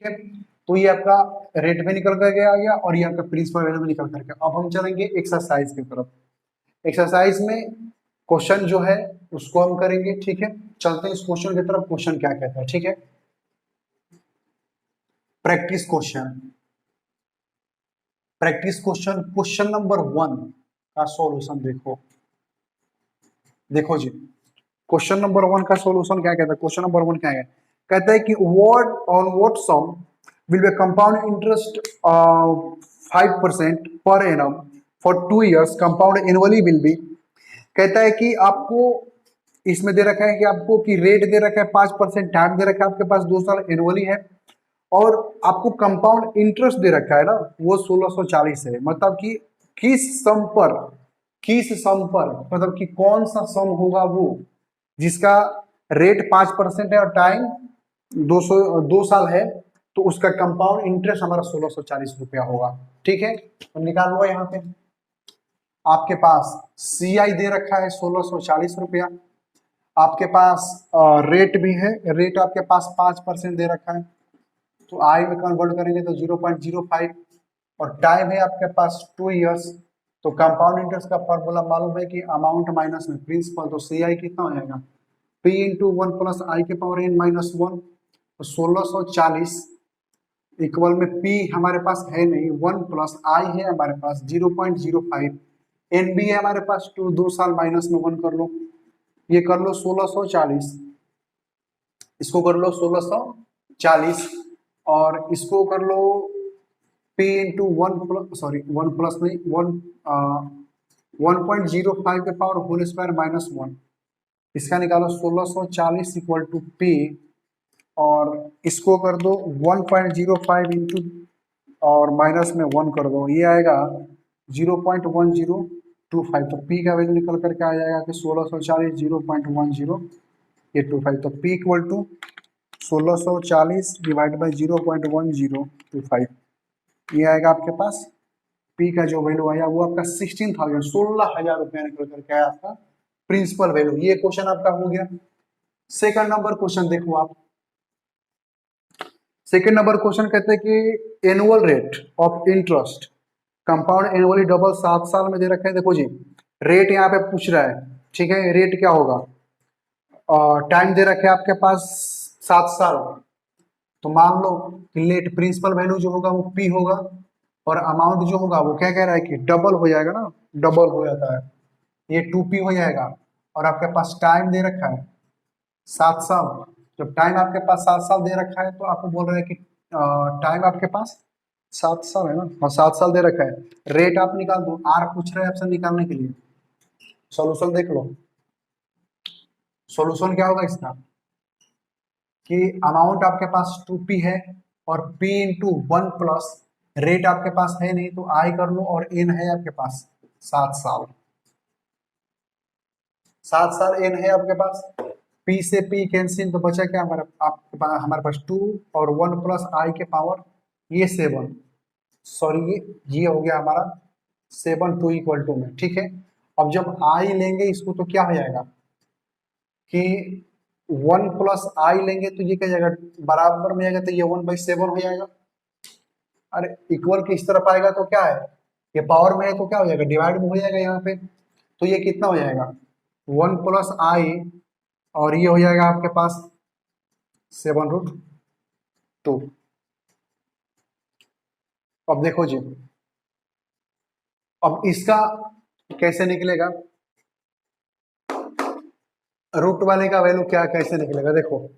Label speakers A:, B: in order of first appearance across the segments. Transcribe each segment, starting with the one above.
A: है। तो ये आपका रेट भी निकल करके आ गया और ये आपका प्रिंसिपल वैल्यू भी निकल करके। अब हम चलेंगे एक्सरसाइज की तरफ। एक्सरसाइज में क्वेश्चन जो है उसको हम करेंगे, ठीक है। चलते हैं इस क्वेश्चन की तरफ, क्वेश्चन क्या कहता है, ठीक है। Practice question, practice question, question number 1 का सॉल्यूशन देखो। देखो जी, क्वेश्चन नंबर 1 का सॉल्यूशन क्या कहता है। क्वेश्चन नंबर 1 क्या है, कहता है कि what on what sum will be compound interest 5% पर annum for 2 years, compound annually will be. कहता है कि आपको इसमें दे रखा है कि आपको कि रेट दे रखा है 5%, टाइम दे रखा है आपके पास 2 साल एनुअली है, और आपको कंपाउंड इंटरेस्ट दे रखा है ना वो 1640 है। मतलब कि किस सम पर, किस सम पर, मतलब कि कौन सा सम होगा वो जिसका रेट 5% है और टाइम 2 साल है, तो उसका कंपाउंड इंटरेस्ट हमारा 1640 रुपया होगा, ठीक है। तो निकाल लो यहाँ पे, आपके पास सी आई दे रखा है 1640 रुपया, आपके पास रेट भी है, रेट आपके पास 5% दे रखा है, तो आई में कन्वर्ट करेंगे तो 0.05, और टाइम है आपके पास 2 years। तो कंपाउंड इंटरेस्ट का फॉर्मूला मालूम है कि अमाउंट माइनस में प्रिंसिपल, तो सी आई कितना हो जाएगा, पी इंटू 1 प्लस आई के पावर n माइनस 1। तो 1640 इक्वल में पी हमारे पास है नहीं, 1 प्लस आई है हमारे पास 0.05, एन बी है हमारे पास 2 साल माइनस में 1 कर लो, ये कर लो 1640, इसको कर लो 1640, और इसको कर लो p into 1 plus, sorry 1 plus नहीं, 1.05 के पावर होल स्क्वायर माइनस 1, इसका निकालो 1640 इक्वल टू p, और इसको कर दो 1.05 इंटू और माइनस में 1 कर दो, ये आएगा 0.1025। तो p का वैल्यू निकल करके आ जाएगा कि 1640 0.1025, तो p equal to 1640 divide by 0.1025, ये आएगा आपके पास p का जो वैल्यू आया वो आपका 16,000, 16,000 रुपया निकल करके आया आपका प्रिंसिपल वैल्यू। ये क्वेश्चन आपका हो गया। सेकंड नंबर क्वेश्चन देखो आप, सेकंड नंबर क्वेश्चन कहते हैं कि annual rate of interest compound annually double 7 साल में दे रखे हैं। देखो जी, रेट यहाँ पे पूछ रहा है, ठीक है, रेट क्या होगा, टाइम दे रखे आपके पास 7 साल, तो मान लो कि लेट प्रिंसिपल वैल्यू जो होगा वो p होगा, और अमाउंट जो होगा वो क्या कह रहा है कि डबल हो जाएगा ना, डबल हो जाता है, ये 2p हो जाएगा, और आपके पास टाइम दे रखा है 7 साल। जब टाइम आपके पास 7 साल दे रखा है तो आपको बोल रहा है कि टाइम आपके पास 7 साल है ना, और 7 साल दे रखा है, रेट आप निकाल दो, आर पूछ रहे हैं ऑप्शन निकालने के लिए। सॉल्यूशन देख लो, सॉल्यूशन क्या होगा इसका कि अमाउंट आपके पास 2p है, और p इंटू 1 प्लस रेट आपके पास है नहीं तो आई कर लो, और n है आपके पास 7 साल, 7 साल n है आपके पास, p से p कैंसिल, तो बचा क्या हमारे आपके पास, हमारे पास 2 और 1 प्लस आई के पावर ये 7, सॉरी ये हो गया हमारा 7 2 इक्वल टू में, ठीक है। अब जब आई लेंगे इसको तो क्या हो जाएगा कि 1 प्लस आई लेंगे तो ये क्या जाएगा, बराबर में आएगा, तो ये 1/7 हो जाएगा। अरे इक्वल के इस तरफ आएगा तो क्या है, ये पावर में है तो क्या हो जाएगा, डिवाइड में हो जाएगा यहाँ पे, तो ये कितना हो जाएगा 1 प्लस आई, और ये हो जाएगा आपके पास 7√2। अब देखो जी, अब इसका कैसे निकलेगा, रूट वाले का वैल्यू क्या कैसे निकलेगा, देखो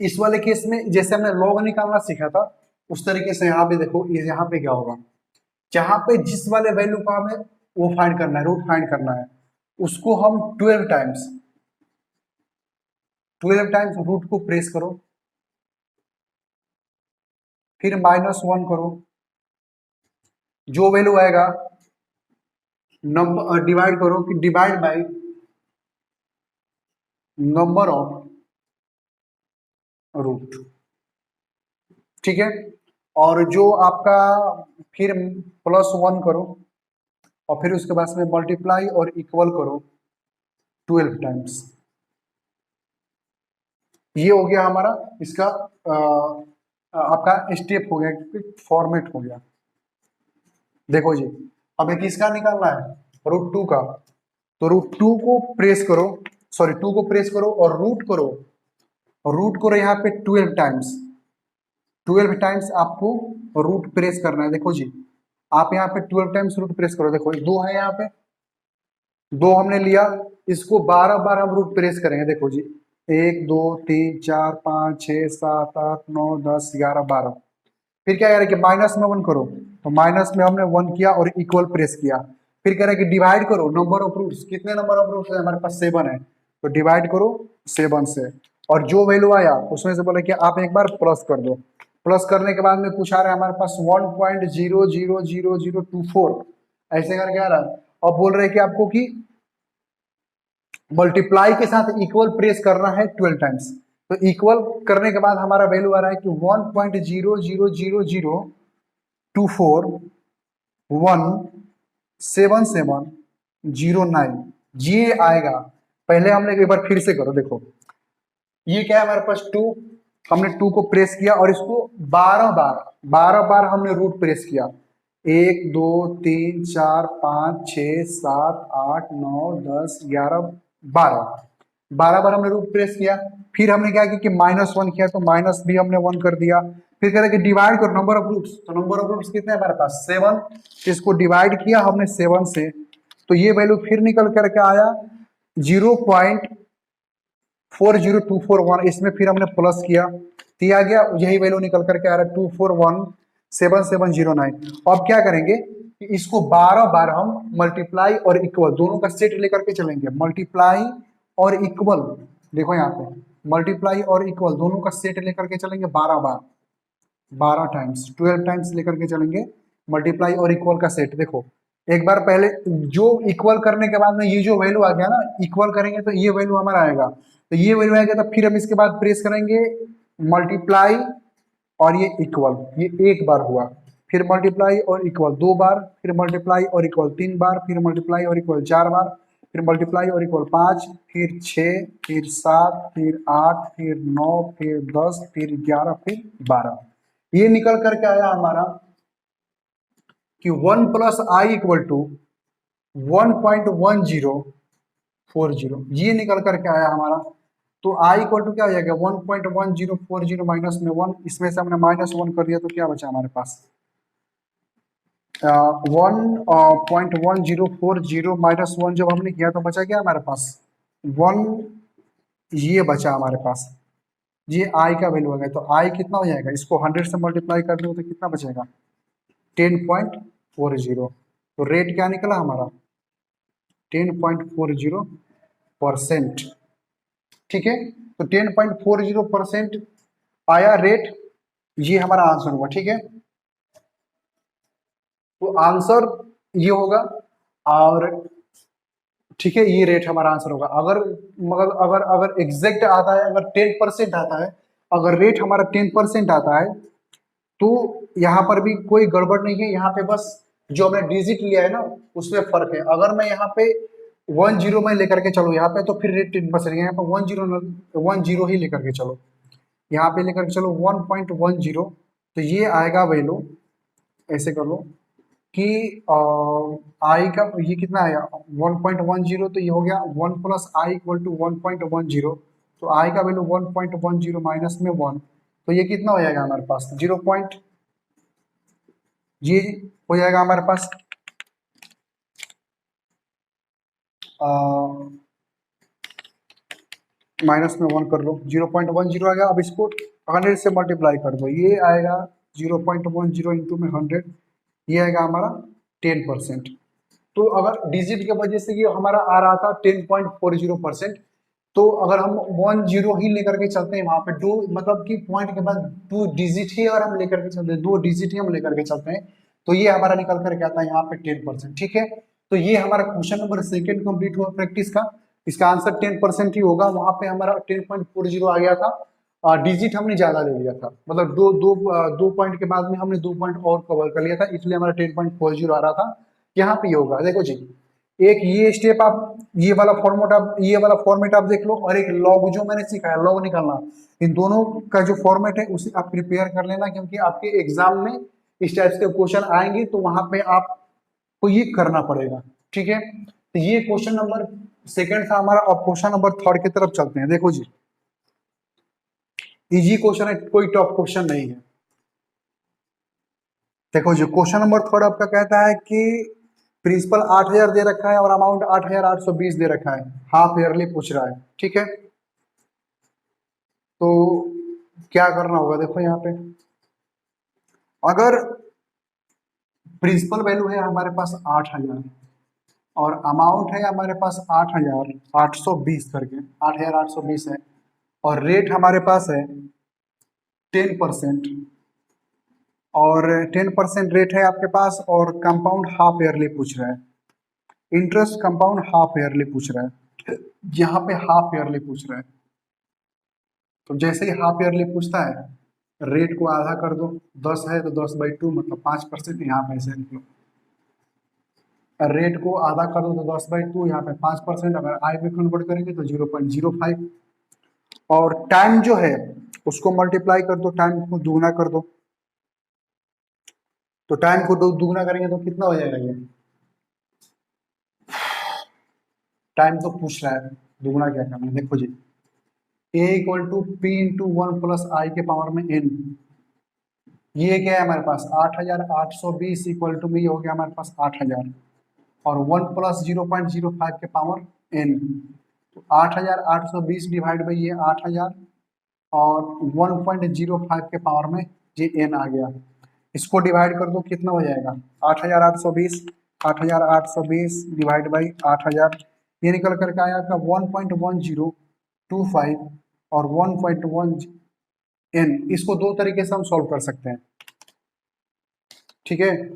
A: इस वाले केस में जैसे हमने लॉग निकालना सीखा था उस तरीके से यहाँ पे देखो, ये यहाँ पे क्या होगा, जहां पे जिस वाले वैल्यू का हमें वो फाइंड करना है, रूट फाइंड करना है, उसको हम 12 टाइम्स रूट को प्रेस करो, फिर -1 करो, जो वैल्यू आएगा नंबर डिवाइड करो कि divide by number of root, ठीक है। और जो आपका फिर +1 करो, और फिर उसके बाद में मल्टीप्लाई और इक्वल करो 12 टाइम्स, ये हो गया हमारा इसका आपका स्टेप हो गया, फॉर्मेट हो गया। देखो जी, अब एक किसका निकालना है, √2 का। तो √2 को प्रेस करो, सॉरी 2 को प्रेस करो और रूट करो यहाँ पे 12 टाइम्स। 12 टाइम्स आपको रूट प्रेस करना है। देखो जी, आप यहाँ पे 12 टाइम्स रूट प्रेस करो। देखो 2 है यहाँ पे, 2 हमने लिया, इसको 12 बार हम रूट प्रेस करेंगे। देखो जी, 1 2 3 4 5 6 7 8 9 10 11 12। फिर क्या कह रहे हैं कि माइनस में 1 करो, तो माइनस में हमने 1 किया और इक्वल प्रेस किया। फिर कह रहे हैं कि डिवाइड करो नंबर ऑफ रूट्स, कितने नंबर ऑफ रूट्स है हमारे पास, 7 है, तो डिवाइड करो 7 से, और जो वैल्यू आया उसमें से बोले कि आप एक बार प्लस कर दो। प्लस करने के बाद में कुछ आ रहा है हमारे पास 1.0000024, ऐसे करके आ रहा है। और बोल रहे हैं कि आपको कि मल्टीप्लाई के साथ इक्वल प्रेस करना है 12 टाइम्स। तो इक्वल करने के बाद हमारा वैल्यू आ रहा है कि 1.00024177009, ये आएगा। पहले हमने एक बार फिर से करो, देखो ये क्या है हमारे पास 2, हमने 2 को प्रेस किया और इसको 12 बार हमने रूट प्रेस किया। 1 2 3 4 5 6 7 8 9 10 11 12, 12 बार हमने रूट प्रेस किया। फिर हमने क्या किया कि -1 किया, तो माइनस भी हमने 1 कर दिया। फिर कह रहे कि डिवाइड करो नंबर ऑफ रूट्स, तो नंबर ऑफ रूट्स कितने हैं हमारे पास, 7। इसको डिवाइड किया हमने 7 से, तो ये वैल्यू फिर निकल करके आया 0.40241। इसमें फिर हमने प्लस किया, दिया गया, यही वैल्यू निकल करके आ रहा है 2417709। अब क्या करेंगे कि इसको 12 बार हम मल्टीप्लाई और इक्वल दोनों का सेट लेकर के चलेंगे। मल्टीप्लाई और इक्वल, देखो यहाँ पे मल्टीप्लाई और इक्वल दोनों का सेट लेकर के चलेंगे 12 बार, 12 टाइम्स, 12 टाइम्स लेकर के चलेंगे मल्टीप्लाई और इक्वल का सेट। देखो एक बार पहले जो इक्वल करने के बाद में ये जो वैल्यू आ गया ना, इक्वल करेंगे तो ये वैल्यू हमारा आएगा, तो ये वैल्यू आएगा, तो फिर हम इसके बाद प्रेस करेंगे मल्टीप्लाई और ये इक्वल, ये एक बार हुआ। फिर मल्टीप्लाई और इक्वल 2 बार, फिर मल्टीप्लाई और इक्वल 3 बार, फिर मल्टीप्लाई और इक्वल 4 बार, फिर मल्टीप्लाई और इक्वल 5, फिर 6, फिर 7, फिर 8, फिर 9, फिर 10, फिर 11, फिर 12। ये निकल करके आया हमारा कि 1 + i = 1.1040, ये निकल करके आया हमारा। तो i = क्या हो जाएगा 1.1040 माइनस में 1, इसमें से हमने -1 कर दिया, तो क्या बचा हमारे पास 1.1040 माइनस 1 जब हमने किया तो बचा क्या हमारे पास 1, ये बचा हमारे पास, ये i का वैल्यू आ गया। तो i कितना हो जाएगा, इसको 100 से मल्टीप्लाई कर दो तो कितना बचेगा 10.40। तो रेट क्या निकला हमारा 10.40%। ठीक है, तो 10.40% आया रेट, ये हमारा आंसर हुआ। ठीक है, तो आंसर ये होगा, और ठीक है ये रेट हमारा आंसर होगा। अगर मगर अगर अगर एग्जैक्ट आता है, अगर 10% आता है, अगर रेट हमारा 10% आता है, तो यहाँ पर भी कोई गड़बड़ नहीं है। यहाँ पे बस जो हमने डिजिट लिया है ना उसमें फर्क है। अगर मैं यहाँ पे 10 में लेकर के चलो यहाँ पे, तो फिर रेट 10% यहाँ पे 10 ही लेकर के चलो, यहाँ पे लेकर के चलो 1.10, तो ये आएगा वैल्यू, ऐसे कर लो कि आई का ये कितना आया 1.10, तो ये हो गया 1 + i = 1.10। तो आई का वैल्यू 1.10 माइनस में 1, तो ये कितना हो जाएगा हमारे पास 0. ये हो जाएगा हमारे पास माइनस में 1 कर लो, 0.10 आ गया। अब इसको 100 से मल्टीप्लाई कर दो, ये आएगा 0.10 इंटू में 100, ये आएगा हमारा 10%। तो अगर डिजिट की वजह से ये हमारा आ रहा था 10.40%, तो अगर हम 10 ही लेकर के चलते हैं वहां पे, दो मतलब कि पॉइंट के बाद 2 डिजिट ही अगर हम लेकर के चलते हैं, 2 डिजिट ही हम लेकर के चलते हैं, तो ये हमारा निकल करके आता है यहाँ पे 10%। ठीक है, तो ये हमारा क्वेश्चन नंबर 2 कंप्लीट हुआ प्रैक्टिस का। इसका आंसर 10% ही होगा, वहां पे हमारा 10.40 आ गया था, डिजिट हमने ज्यादा ले लिया था, मतलब दो पॉइंट के बाद में हमने 2 पॉइंट और कवर कर लिया था, इसलिए हमारा 10.40 आ रहा था। यहाँ पे होगा देखो जी, एक ये स्टेप आप ये वाला फॉर्मेट आप देख लो, और एक लॉग जो मैंने सिखाया लॉग निकालना, इन दोनों का जो फॉर्मेट है उसे आप प्रिपेयर कर लेना, क्योंकि आपके एग्जाम में इस टाइप के क्वेश्चन आएंगे तो वहां पे आपको ये करना पड़ेगा। ठीक है, तो ये क्वेश्चन नंबर सेकंड था हमारा। अब क्वेश्चन नंबर थर्ड की तरफ चलते हैं। देखो जी, इजी क्वेश्चन है, कोई टफ क्वेश्चन नहीं है। देखो जी, क्वेश्चन नंबर थर्ड आपका कहता है कि प्रिंसिपल 8,000 दे रखा है और अमाउंट 8,820 दे रखा है, हाफ ईयरली पूछ रहा है। ठीक है, तो क्या करना होगा? देखो यहाँ पे अगर प्रिंसिपल वैल्यू है हमारे पास 8,000 और अमाउंट है हमारे पास 8,820 करके, 8,820 है, और रेट हमारे पास है 10%, और 10% रेट है आपके पास, और कंपाउंड हाफ ईयरली पूछ रहा है। इंटरेस्ट कंपाउंड हाफ ईयरली पूछ रहा है, यहाँ पे हाफ ईयरली पूछ रहा है। तो जैसे ही हाफ ईयरली पूछता है, रेट को आधा कर दो, 10 है तो 10/2 मतलब 5%, यहाँ पे ऐसे लिख लो। रेट को आधा कर दो तो 10/2, यहाँ पे 5%, अगर आई में कन्वर्ट करेंगे तो 0.05, और टाइम जो है उसको मल्टीप्लाई कर दो, टाइम को दुगना कर दो। तो टाइम को दुगना करेंगे तो कितना हो जाएगा? ये टाइम तो पूछ रहा है, दुगना क्या करना है? देखो जी, a equal to P into 1 plus I के पावर में n, ये क्या है हमारे पास 8,820 इक्वल टू में ये हो गया हमारे पास 8,000, और 1 प्लस 0.05 के पावर n, तो 8,820 डिवाइड बाई ये 8,000, और 1.05 के पावर में ये n आ गया। इसको डिवाइड कर दो, कितना हो जाएगा? 8,820, 8,820 डिवाइड बाई 8,000, ये निकल करके आया आपका 1.1025 और 1.1 n। इसको दो तरीके से हम सॉल्व कर सकते हैं। ठीक है,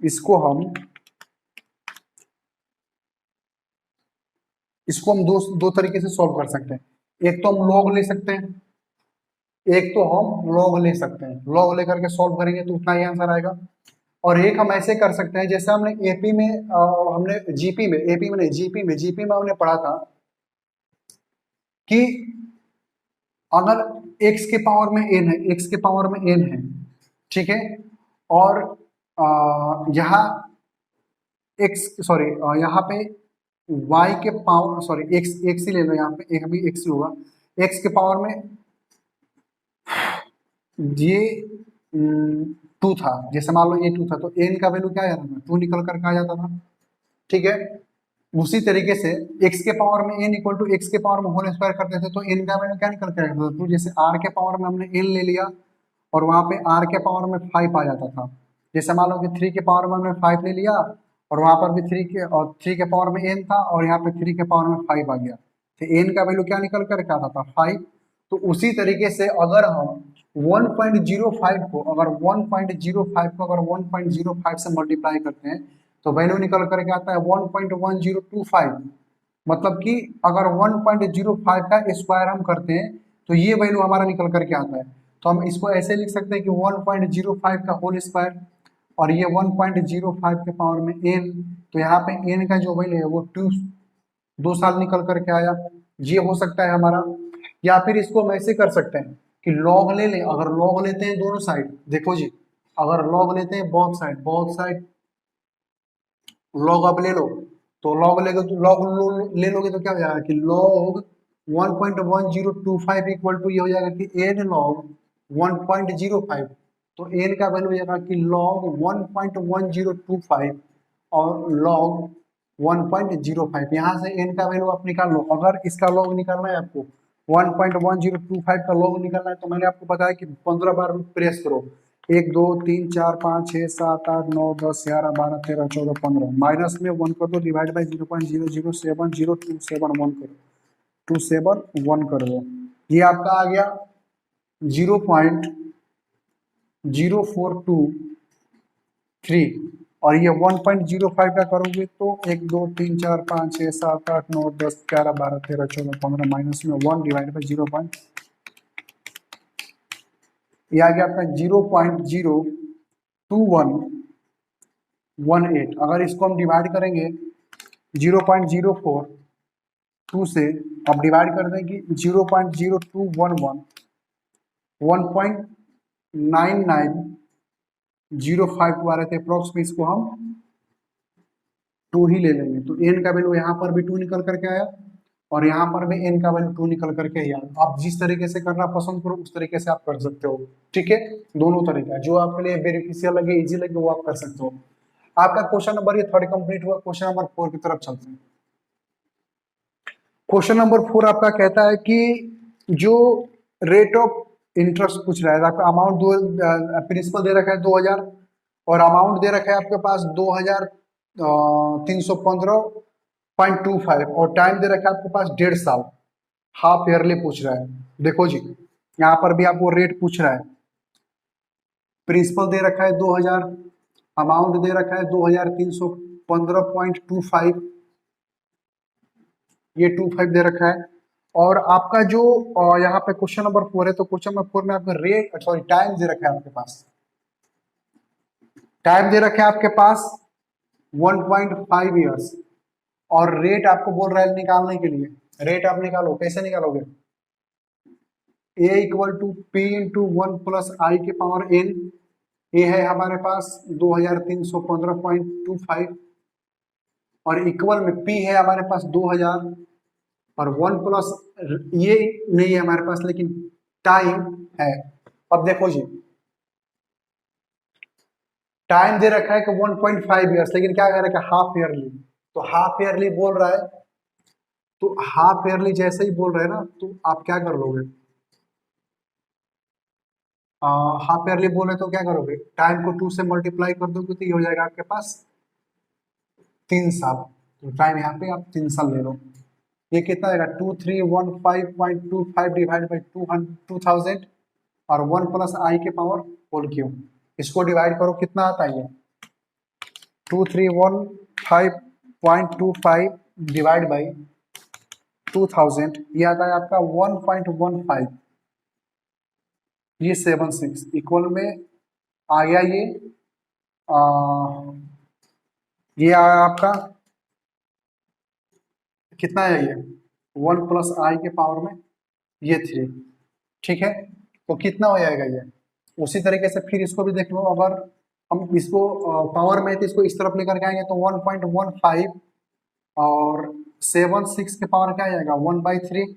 A: इसको हम दो तरीके से सॉल्व कर सकते हैं। एक तो हम लॉग ले सकते हैं, लॉग लेकर के सॉल्व करेंगे तो उतना ही आंसर आएगा। और एक हम ऐसे कर सकते हैं, जैसे हमने एपी में हमने जीपी में, एपी में नहीं, जीपी में हमने पढ़ा था कि अगर x के पावर में n है, x के पावर में n है, ठीक है, और यहाँ x सॉरी यहाँ पे y के पावर सॉरी x ही ले लो, यहाँ पे एक भी x ही होगा, x के पावर में ये 2 था, जैसे मान लो ये 2 था, तो n का वैल्यू क्या आ जाता था? 2 निकल कर आ जाता था। ठीक है, उसी तरीके से x के पावर में n इक्वल टू x के पावर में होल स्क्वायर करते थे तो n का वैल्यू क्या निकल कर आता था? 2। जैसे r के पावर में हमने n ले लिया और वहां पे r के पावर में 5 आ जाता था। जैसे मान लो कि 3 के पावर में हमने 5 ले लिया और वहां पर भी 3 के पावर में n था, और यहाँ पे 3 के पावर में 5 आ गया, तो n का वैल्यू क्या निकल कर आता था? 5। तो उसी तरीके से अगर हम 1.05 को अगर 1.05 से मल्टीप्लाई करते हैं तो वैल्यू निकल करके आता है 1.1025। मतलब कि अगर 1.05 का स्क्वायर हम करते हैं तो ये वैल्यू हमारा निकल करके आता है। तो हम इसको ऐसे लिख सकते हैं कि 1.05 का होल स्क्वायर, और ये 1.05 के पावर में n, तो यहाँ पे n का जो वैल्यू है वो 2 साल निकल करके आया। ये हो सकता है हमारा। या फिर इसको हम ऐसे कर सकते हैं कि लॉग ले लें। अगर लॉग लेते हैं दोनों साइड, देखो जी, अगर लॉग लेते हैं बहुत साइड लॉग आप ले लो, तो लॉग लेगे तो लॉग ले लोगे तो क्या हो जाएगा कि लॉग 1.1025 इक्वल टू ये हो जाएगा कि n लॉग 1.05। तो n का वैल्यू हो जाएगा कि लॉग 1.1025 और लॉग 1.05। यहाँ से n का वैल्यू आप निकाल लो। अगर इसका लॉग निकालना है आपको, 1.1025 का लॉग निकालना है, तो मैंने आपको बताया कि 15 बार प्रेस करो। 1 2 3 4 5 6 7 8 9 10 11 12 13 14 15, माइनस में 1 कर दो, डिवाइड बाई 0.0070271 करो, 271 कर दो। ये आपका आ गया 0.0423, और ये 1.05 का करोगे तो 1 2 3 4 5 6 7 8 9 10 11 12 13 14 15, माइनस में 1 डिवाइड बाई 0. ये आ गया आपका 0.02118। अगर इसको हम डिवाइड करेंगे 0.042 से अब डिवाइड कर दें कि 0.0211 1.9905 आ रहे थे अप्रोक्स में, इसको हम 2 ही ले लेंगे। तो एन का वैल्यू यहाँ पर भी 2 निकल करके आया और यहाँ पर भी एन का वैल्यू 2 निकल करके आया। आप जिस तरीके से करना पसंद करो उस तरीके से आप कर सकते हो, ठीक है। दोनों तरीका जो आपके लिए बेनिफिशियल लगे, इजी लगे, वो आप कर सकते हो। आपका क्वेश्चन नंबर ये 3 कंप्लीट हुआ। क्वेश्चन नंबर 4 की तरफ चलते हैं। क्वेश्चन नंबर 4 आपका कहता है कि जो रेट ऑफ इंटरेस्ट पूछ रहा है, आपका अमाउंट दो प्रिंसिपल दे रखा है 2000 और अमाउंट दे रखा है आपके पास 2315.25 और टाइम दे रखा है आपके पास 1.5 साल, हाफ ईयरली पूछ रहा है। देखो जी, यहाँ पर भी आपको रेट पूछ रहा है, प्रिंसिपल दे रखा है 2000, अमाउंट दे रखा है 2315.25, ये 25 दे रखा है। और आपका जो यहाँ पे क्वेश्चन नंबर 4 है, तो क्वेश्चन नंबर 4 में आपका रेट सॉरी टाइम दे रखा है आपके पास, टाइम दे रखा है आपके पास 1.5 ईयर्स और रेट आपको बोल रहा है निकालने के लिए। रेट आप निकालो, कैसे निकालोगे? a equal to P into 1 plus I के पावर n। ये है हमारे पास 2315.25 और इक्वल में p है हमारे पास 2000 और 1 प्लस ये नहीं है हमारे पास लेकिन टाइम है। अब देखो जी, टाइम दे रखा है कि 1.5 ईयर्स, लेकिन क्या कह रहा है हाफ ईयरली। तो हाफ ईयरली बोल रहा है, तो हाफ ईयरली जैसे ही बोल रहे हैं ना, तो आप क्या कर लोगे? हाफ ईयरली बोले तो क्या करोगे? टाइम को 2 से मल्टीप्लाई कर दोगे तो ये हो जाएगा आपके पास 3 साल। तो टाइम यहाँ पे आप 3 साल ले लो। ये कितना आएगा? 2315.25 डिवाइड बाई 2000 और 1 प्लस आई के पावर होल क्यूब। इसको डिवाइड करो, कितना आता है ये? 2315.25 डिवाइड बाई 2000, ये आता है आपका 1.15, ये 76 इक्वल में आ गया ये आया आपका कितना है? ये 1 प्लस आई के पावर में ये 3, ठीक है। तो कितना हो जाएगा ये? उसी तरीके से फिर इसको भी देख लो, अगर हम इसको पावर में तो इसको इस तरफ लेकर के आएंगे तो 1.15 और 76 के पावर क्या आ जाएगा? 1/3,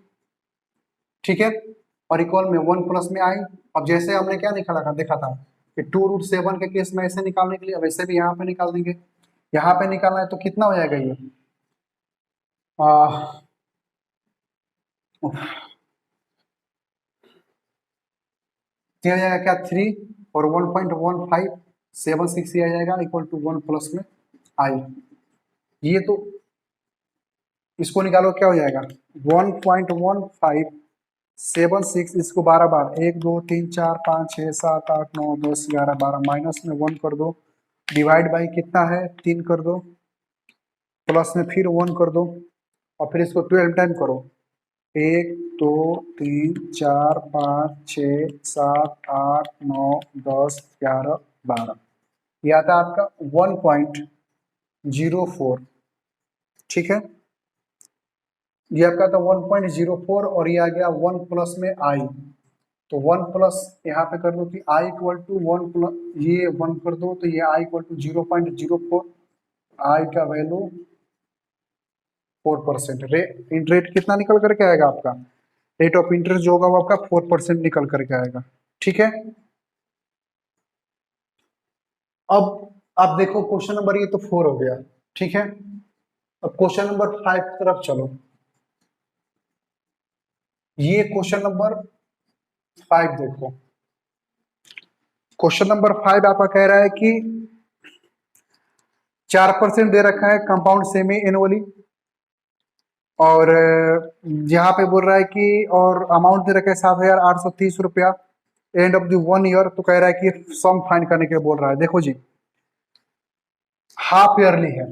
A: ठीक है। और इक्वल में 1 प्लस में आई। अब जैसे हमने क्या निकाला था, देखा था कि 2√7 के केस में ऐसे निकालने के लिए वैसे भी यहाँ पे निकाल देंगे। यहाँ पे निकालना है तो कितना हो जाएगा ये? आ जाएगा क्या? 3 और 1.15 76 आ जाएगा इक्वल टू 1 प्लस में आई। ये तो इसको निकालो, क्या हो जाएगा? 1.15 76, इसको 12 बार 1 2 3 4 5 6 7 8 9 10 11 12 माइनस में 1 कर दो, डिवाइड बाई कितना है? 3 कर दो, प्लस में फिर 1 कर दो और फिर इसको 12 टाइम करो। 1 2 3 4 5 6 7 8 9 10 11 12, ये आता है आपका 1.04, ठीक है। ये आपका था 1.04 और ये आ गया 1 प्लस में आई। तो 1 प्लस यहाँ पे कर दो कि आई इक्वल टू 1 प्लस ये 1 कर दो तो ये आई इक्वल टू 0.04, आई का वैल्यू 4%। रेट कितना निकल करके आएगा आपका? रेट ऑफ इंटरेस्ट जो होगा वो आपका 4% निकल करके आएगा, ठीक है। अब देखो क्वेश्चन नंबर ये तो 4 हो गया, ठीक है। अब क्वेश्चन नंबर 5 की तरफ चलो। ये क्वेश्चन नंबर 5 देखो, क्वेश्चन नंबर 5 आपका कह रहा है कि 4% दे रखा है कंपाउंड सेमी एनुअली और यहाँ पे बोल रहा है कि और अमाउंट दे रखा है 7,830 रुपया एंड ऑफ द 1 ईयर। तो कह रहा है कि सम फाइंड करने के लिए बोल रहा है। देखो जी, हाफ ईयरली है।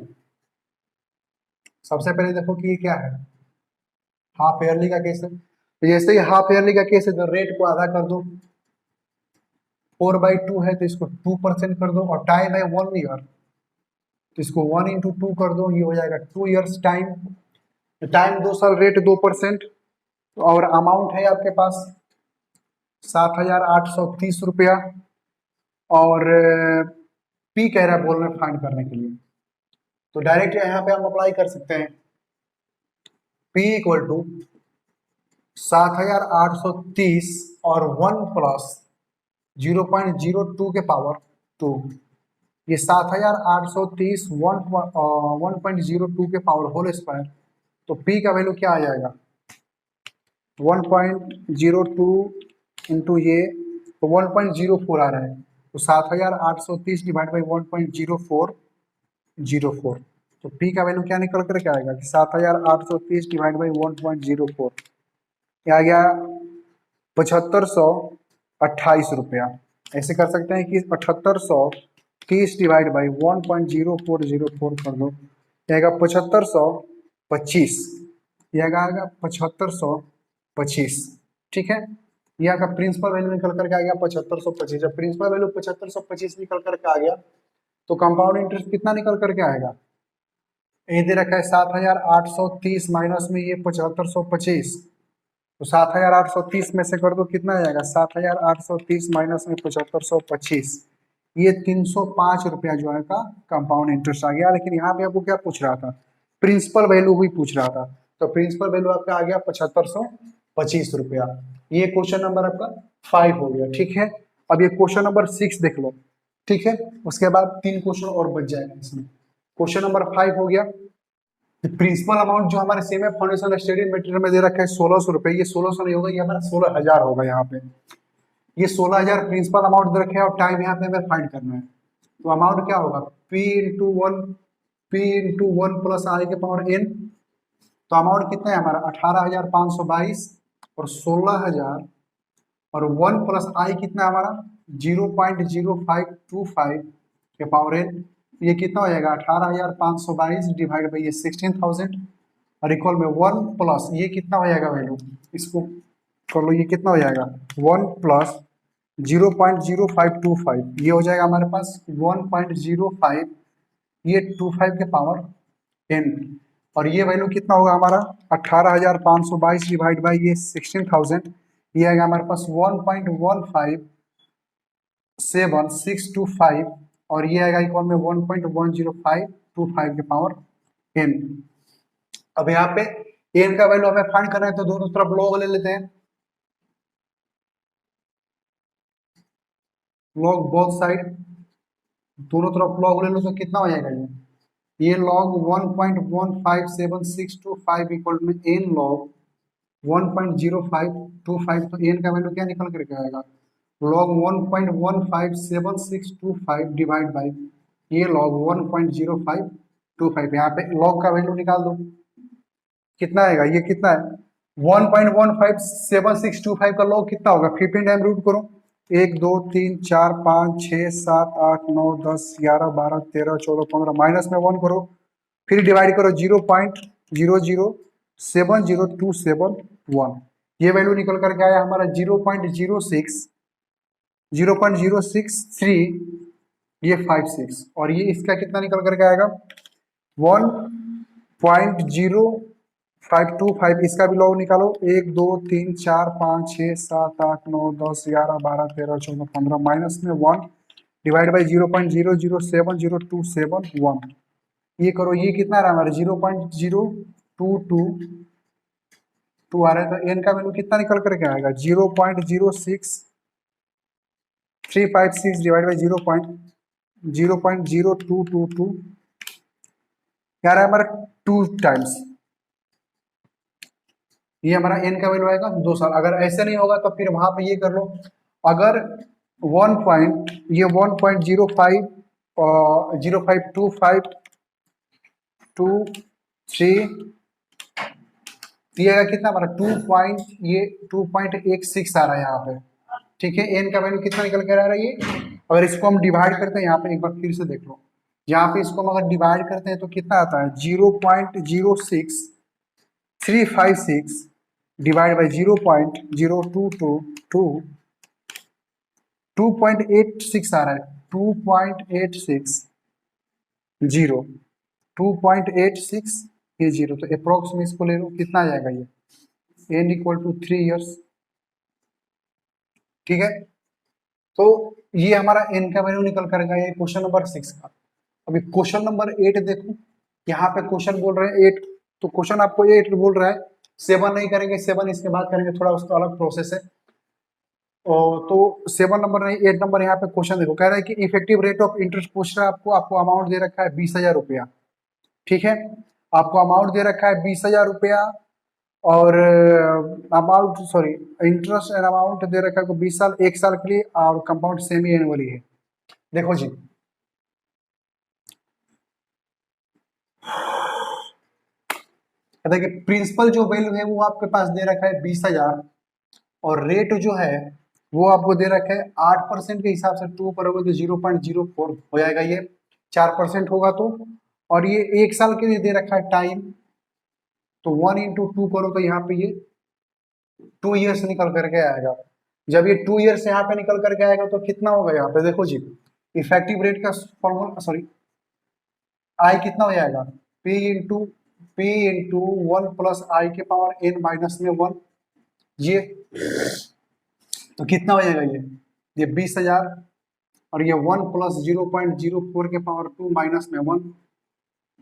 A: सबसे पहले देखो कि ये क्या है, हाफ ईयरली का केस है। तो जैसे ही हाफ ईयरली का केस है तो रेट को आधा कर दो, 4/2 है तो इसको 2% कर दो और टाइम है 1 ईयर। तो इसको 1 × 2 कर दो, ये हो जाएगा 2 ईयर्स टाइम। टाइम 2 साल, रेट 2%, और अमाउंट है आपके पास 7,830 रुपया। और पी कह रहा है बोल रहे फाइंड करने के लिए, तो डायरेक्ट यहाँ पे हम अप्लाई कर सकते हैं। P इक्वल टू 7,830 और 1 प्लस 0.02 के पावर 2। ये 7,830 1.02 के पावर होल स्क्वायर, तो P का वैल्यू क्या आ जाएगा 1.02 इंटू ये, तो 1.04 आ रहा है। तो 7,830 डिवाइड बाई 1.0404, तो P का वैल्यू क्या निकल कर क्या आएगा कि 7,830 डिवाइड बाई 1.04, क्या आ गया 7,528 रुपया। ऐसे कर सकते हैं कि 7,830 डिवाइड बाई 1.0404 कर दो, आएगा 7,525, यह आएगा 7,525। ठीक है, ये आपका प्रिंसिपल वैल्यू निकल करके आ गया 7,525। जब प्रिंसिपल वैल्यू 7,525 निकल करके आ गया, तो कंपाउंड इंटरेस्ट कितना निकल करके आएगा, ये दे रखा है 7,830 माइनस में ये 7,525, तो 7,830 में से कर दो कितना आ जाएगा 7,830 माइनस में 7,525, ये 305 रुपया जो है का कंपाउंड इंटरेस्ट आ गया। लेकिन यहाँ पे आपको क्या पूछ रहा था, प्रिंसिपल वैल्यू भी पूछ रहा था, तो प्रिंसिपल वैल्यू आपका आ गया 7,525 रुपया। ये क्वेश्चन नंबर आपका 5 हो गया। ठीक है, अब ये क्वेश्चन नंबर 6 देख लो। ठीक है, उसके बाद 3 क्वेश्चन और बच जाएगा इसमें। क्वेश्चन नंबर 5 हो गया, प्रिंसिपल अमाउंट जो हमारे सेम है फाउंडेशन स्टडी मटेरियल में दे रखा है 1,600 रुपए, ये 1,600 नहीं होगा, ये हमारा 16,000 होगा। यहाँ पे ये 16,000 प्रिंसिपल अमाउंट दे रखे हैं और टाइम यहाँ पे हमें फाइंड करना है। तो अमाउंट क्या होगा P into one plus I के पावर n। तो अमाउंट कितना है हमारा 18,522 और 16,000 और 1 प्लस आई कितना है हमारा 0.0525 के पावर n। ये कितना हो जाएगा 18,522 डिवाइड बाई ये 16,000 और इक्वल में 1 प्लस ये कितना हो जाएगा वैल्यू, इसको कर लो, ये कितना हो जाएगा 1 प्लस 0.0525, ये हो जाएगा हमारे पास 1.05, ये 25 के पावर n, और ये वैल्यू कितना होगा हमारा 18,522 डिवाइड बाई ये 16,000, ये आएगा हमारे पास 1.157,625 और ये आएगा इक्वल में 1.10525 के पावर n। अब यहाँ पे n का वैल्यू हमें फाइंड करना है, तो दोनों तरफ लॉग ले लेते हैं, लॉग बोथ साइड, दोनों तरफ लॉग ले लो, तो कितना हो जाएगा ये लॉग 1.157,625 इक्वल में n लॉग 1.0525, तो n का वैल्यू क्या निकल करके आएगा लॉग 1.157,625 डिवाइड बाई ये लॉग 1.0525। यहाँ पे लॉग का वैल्यू निकाल दो, कितना आएगा, ये कितना है 1.157,625 का लॉग कितना होगा 15 टाइम रूट करो, 1 2 3 4 5 6 7 8 9 10 11 12 13 14 15, माइनस में 1 करो, फिर डिवाइड करो 0.0070271, ये वैल्यू निकल करके आया हमारा 0.063 ये 56, और ये इसका कितना निकल करके आएगा 1.0525, इसका भी लॉग निकालो, 1 2 3 4 5 6 7 8 9 10 11 12 13 14 15, माइनस में 1 डिवाइड बाई 0.0070271, ये करो, ये कितना रहा हमारा 0.0222 आ रहा है, तो n का वैल्यू कितना निकल करके आएगा 0.06356 डिवाइड बाई 0.0222 क्या रहा है हमारा 2 टाइम्स, ये हमारा n का वैल्यू आएगा 2 साल। अगर ऐसे नहीं होगा तो फिर वहां पे ये कर लो, अगर 1.052523 दिएगा कितना हमारा 2.16 आ रहा है यहाँ पे। ठीक है, n का वैल्यू कितना निकल कर आ रहा है ये, अगर इसको हम डिवाइड करते हैं यहाँ पे एक बार फिर से देख लो, यहाँ पे इसको हम अगर डिवाइड करते हैं तो कितना आता है 0.06356 डिवाइड बाई 0.0222 2.86 आ रहा है 2.86 जीरो, 2.86, ये जीरो, तो अप्रोक्स में इसको ले लो, कितना आ जाएगा ये, n इक्वल टू 3 ईयर्स। ठीक है, तो ये हमारा n का वैल्यू निकल कर गया, ये क्वेश्चन नंबर 6 का। अभी क्वेश्चन नंबर 8 देखो, यहाँ पे क्वेश्चन बोल रहे हैं 8, तो क्वेश्चन आपको 8 बोल रहा है, 7 नहीं करेंगे, 7 इसके बाद करेंगे, थोड़ा उसका अलग प्रोसेस है। तो 7 नंबर नहीं, 8 नंबर यहाँ पे क्वेश्चन देखो, कह रहा है कि इफेक्टिव रेट ऑफ इंटरेस्ट पूछ रहा है आपको, आपको अमाउंट दे रखा है 20,000 रुपया। ठीक है, आपको अमाउंट दे रखा है 20,000 रुपया, और amount sorry interest and amount दे रखा है 20 साल, 1 साल के लिए, और कंपाउंड सेमी एनुअली है। देखो जी, कहता है कि प्रिंसिपल जो वैल्यू है वो आपके पास दे रखा है 20,000, और रेट जो है वो आपको दे रखा है 8% के हिसाब से, 2 पर होगा तो 0.04 हो जाएगा, ये 4% होगा तो, और ये 1 साल के लिए दे रखा है टाइम, तो 1 into 2 करो तो यहाँ पे ये 2 ईयर्स निकल करके आएगा। जब ये 2 ईयर्स यहाँ पे निकल करके आएगा तो कितना होगा यहाँ पे, देखो जी, इफेक्टिव रेट का फॉर्मूला सॉरी आई कितना हो जाएगा, p इंटू 1 प्लस आई के पावर n माइनस में 1, ये तो कितना हो जाएगा ये 20,000, और ये 1 प्लस 0.04 के पावर 2 माइनस में 1,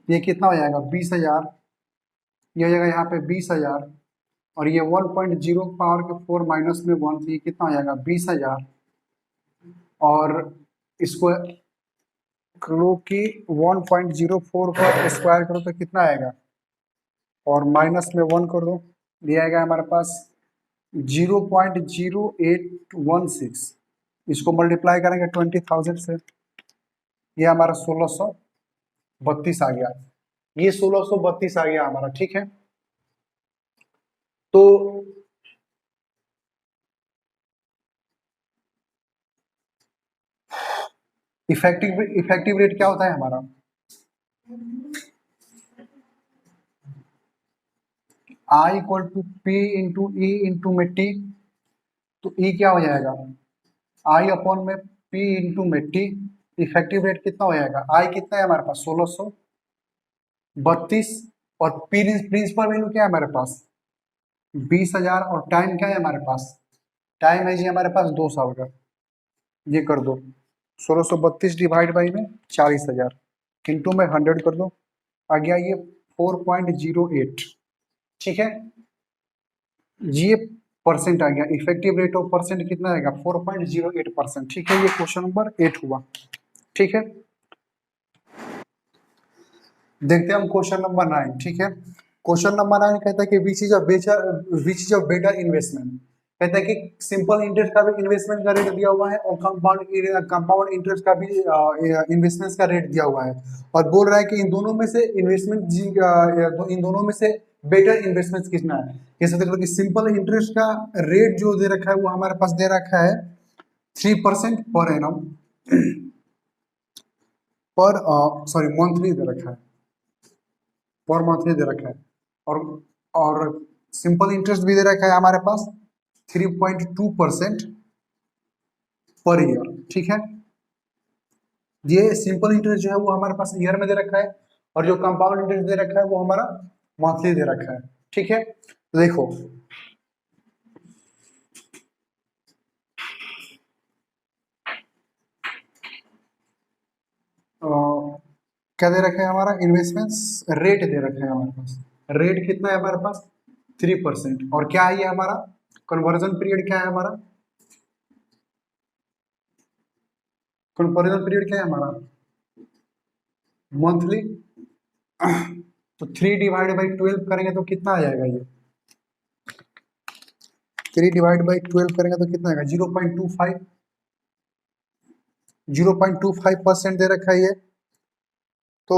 A: ये कितना हो जाएगा 20,000, ये हो जाएगा यहाँ पे 20,000, और ये 1.0 पावर के 4 माइनस में 1, तो ये कितना हो जाएगा 20,000, और इसको करो कि 1.04 का स्क्वायर करो तो कितना आएगा, और माइनस में 1 कर दो, ये आएगा हमारे पास 0.0816, इसको मल्टीप्लाई करेंगे 20,000 से, ये हमारा 1632 आ गया, ये 1632 आ गया हमारा। ठीक है, तो इफेक्टिव रेट क्या होता है हमारा, I equal to P into E into में टी, तो ई क्या हो जाएगा आई अपॉन में पी इंटू में टी, इफेक्टिव रेट कितना हो जाएगा, आई कितना है हमारे पास 1632, और प्रिंसिपल वैल्यू क्या है हमारे पास 20,000, और टाइम क्या है हमारे पास, टाइम है जी हमारे पास 2 साल का, ये कर दो 1632 डिवाइड बाई में 40,000 इंटू में 100 कर दो, आ गया ये 4.08। ठीक है, ये परसेंट आ गया, इफेक्टिव रेट ऑफ परसेंट कितना आएगा 4.08%। ठीक है, ये क्वेश्चन नंबर 8 हुआ। ठीक है, देखते हैं हम क्वेश्चन नंबर 9। ठीक है, क्वेश्चन नंबर 9 कहता है कि which is a better investment, कहता है कि सिंपल इंटरेस्ट का भी इन्वेस्टमेंट का रेट दिया हुआ है, और कंपाउंड इंटरेस्ट का भी इन्वेस्टमेंट का रेट दिया हुआ है, और बोल रहा है कि इन दोनों में से इन दोनों में से बेटर इन्वेस्टमेंट कितना है। जैसे देखो कि सिंपल इंटरेस्ट का रेट जो दे रखा है वो हमारे पास दे रखा है 3% पर एनम, पर सॉरी मंथली दे रखा है, पर मंथली दे रखा है, और सिंपल इंटरेस्ट भी दे रखा है हमारे पास 3.2% पर ईयर। ठीक है, ये सिंपल इंटरेस्ट जो है वो हमारे पास ईयर में दे रखा है, और जो कंपाउंड इंटरेस्ट दे रखा है वो हमारा मंथली दे रखा है। ठीक है, तो देखो क्या दे रखा है हमारा इन्वेस्टमेंट्स रेट दे रखा है हमारे पास, रेट कितना है हमारे पास 3%, और क्या है ये हमारा कन्वर्जन पीरियड क्या है हमारा, कंपेरिजन पीरियड क्या है हमारा मंथली, तो 3/12 करेंगे तो कितना आ जाएगा ये 3/12 करेंगे तो कितना आएगा 0.25% दे रखा है ये। तो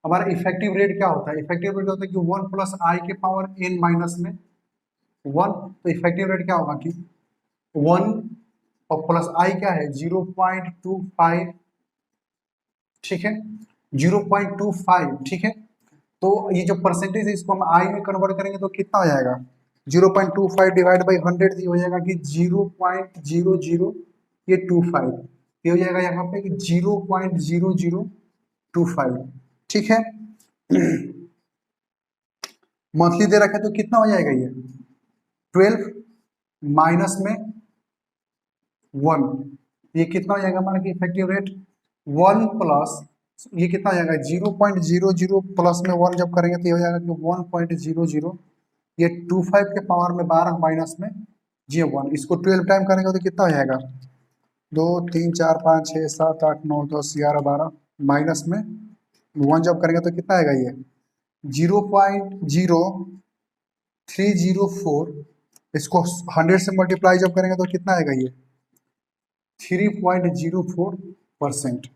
A: हमारा इफेक्टिव रेट क्या होता है, इफेक्टिव रेट होता है कि 1 प्लस आई के पावर n माइनस में 1, तो इफेक्टिव रेट क्या होगा कि 1 और प्लस आई क्या है 0.25। ठीक है, 0.25। ठीक है, तो ये जो परसेंटेज है इसको हम आई में कन्वर्ट करेंगे तो कितना हो जाएगा 0.25 डिवाइड बाई 100, ये हो जाएगा कि 0.00 ये 25, ये हो जाएगा यहाँ पे कि 0.0025, ठीक है। मंथली दे रखा है तो कितना हो जाएगा ये 12 माइनस में 1, ये कितना हो जाएगा हमारा कि इफेक्टिव रेट 1 प्लस ये कितना हो जाएगा 0.00 प्लस में 1 जब करेंगे तो ये हो जाएगा कि 1.00, ये 25 के पावर में 12 माइनस में 1, इसको 12 टाइम करेंगे तो कितना हो जाएगा 2 3 4 5 6 7 8 9 10 11 12 माइनस में 1 जब करेंगे तो कितना आएगा ये 0.0304, इसको 100 से मल्टीप्लाई जब करेंगे तो कितना आएगा ये 3.04%,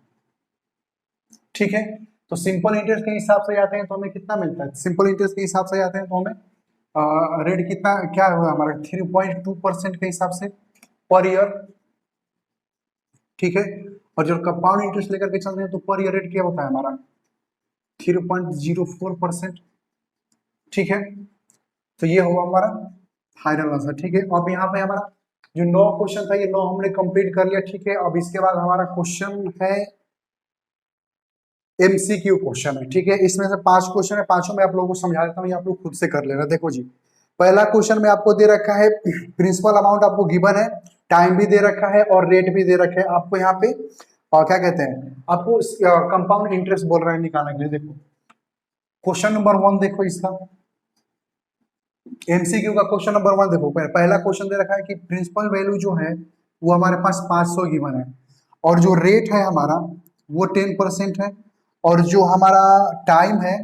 A: ठीक है। तो सिंपल इंटरेस्ट के हिसाब से जाते हैं तो हमें कितना मिलता है, सिंपल इंटरेस्ट के हिसाब से जाते हैं तो हमें रेट कितना क्या हुआ हमारा 3.2% के हिसाब से पर ईयर, ठीक है। और जो कंपाउंड इंटरेस्ट लेकर के चलते हैं तो पर ईयर रेट क्या होता है हमारा 3.04%, ठीक है। तो ये हुआ हमारा फाइनल आंसर, ठीक है। अब यहाँ पे हमारा जो 9 क्वेश्चन था ये 9 हमने कंप्लीट कर लिया, ठीक है। अब इसके बाद हमारा क्वेश्चन है एमसीक्यू क्वेश्चन है, ठीक है। इसमें से 5 क्वेश्चन है, पांचों में आप लोगों को समझा देता हूँ, ये आप लोग खुद से कर लेना। देखो जी, पहला क्वेश्चन में आपको दे रखा है प्रिंसिपल अमाउंट आपको गिवन है, टाइम भी दे रखा है और रेट भी दे रखे हैं आपको यहाँ पे, और क्या कहते हैं आपको कंपाउंड इंटरेस्ट बोल रहे हैं निकालने के लिए। देखो क्वेश्चन नंबर 1 देखो इसका एमसीक्यू का क्वेश्चन नंबर 1 देखो, पहला क्वेश्चन दे रखा है कि प्रिंसिपल वैल्यू जो है वो हमारे पास 500 गिवन है और जो रेट है हमारा वो 10% है और जो हमारा टाइम है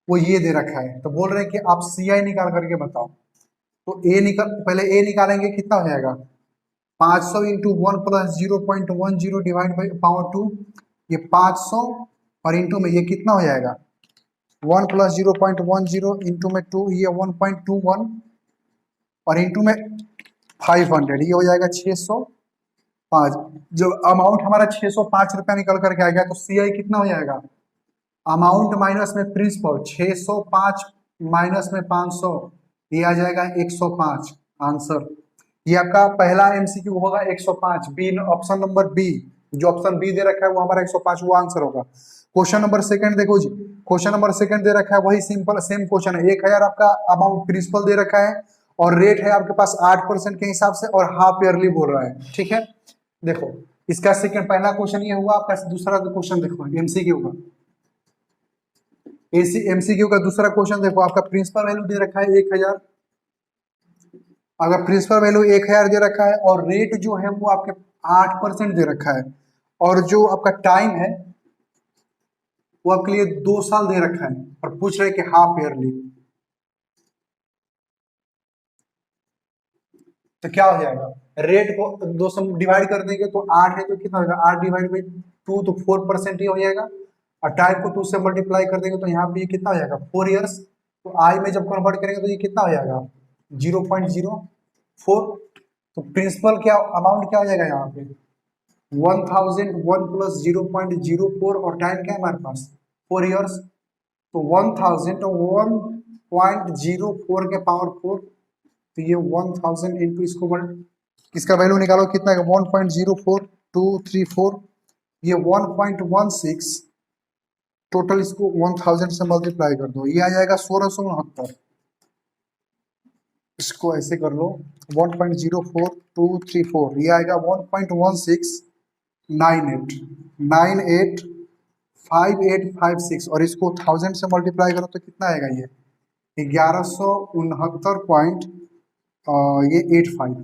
A: वो ये दे रखा है। तो बोल रहे हैं कि आप सीआई निकाल करके बताओ। तो ए निकाल, पहले ए निकालेंगे, कितना हो जाएगा 500 into 1 plus 0.10 divide by power 2, ये 500 और इंटू में ये कितना हो जाएगा 1 प्लस 0.10 इंटू में 2, ये 1.21 और इंटू में 500, ये हो जाएगा 605। जो अमाउंट हमारा 605 रुपया निकल करके आ गया तो सीआई कितना हो जाएगा अमाउंट माइनस में प्रिंसिपल 605 माइनस में 500, ये आ जाएगा 105 आंसर। ये आपका पहला एमसीक्यू होगा 105, बी ऑप्शन नंबर बी, जो ऑप्शन बी दे रखा है वो हमारा 105 वो आंसर होगा। क्वेश्चन नंबर सेकंड देखो जी, क्वेश्चन नंबर सेकंड दे रखा है वही सिंपल सेम क्वेश्चन है, 1000 आपका अमाउंट प्रिंसिपल दे रखा है और रेट है आपके पास 8% के हिसाब से और हाफ ईयरली बोल रहा है, ठीक है। देखो इसका सेकंड, पहला क्वेश्चन ये हुआ आपका, दूसरा क्वेश्चन देखो एमसीक्यू का, एमसीक्यू का दूसरा क्वेश्चन देखो, आपका प्रिंसिपल वैल्यू दे रखा है 1000, अगर प्रिंसिपल वैल्यू 1000 दे रखा है और रेट जो है वो आपके 8% दे रखा है और जो आपका टाइम है वो आपके लिए 2 साल दे रखा है और पूछ रहे कि हाफ ईयरली, तो क्या हो जाएगा रेट को 2 से डिवाइड कर देंगे तो 8 है तो कितना होगा 8 डिवाइड बाई 2 तो 4% ही हो जाएगा और टाइम को 2 से मल्टीप्लाई कर देंगे तो यहाँ पे ये कितना हो जाएगा 4 ईयर्स, तो आई में जब कन्वर्ट करेंगे तो ये कितना हो जाएगा 0.04। तो प्रिंसिपल क्या अमाउंट क्या हो जाएगा यहाँ पे 1001 प्लस 0.04 और टाइम क्या है हमारे पास 4 ईयर्स, तो 1001.04 के पावर 4, तो ये 1000 इंटू इसका वैल्यू निकालो कितना है 1.04234, ये 1.16, टोटल इसको 1000 से मल्टीप्लाई कर दो, ये आ जाएगा 1669, इसको ऐसे कर लो 1.04234, ये आएगा 1.1698 और इसको 1000 से मल्टीप्लाई करो तो कितना आएगा ये 1169.85।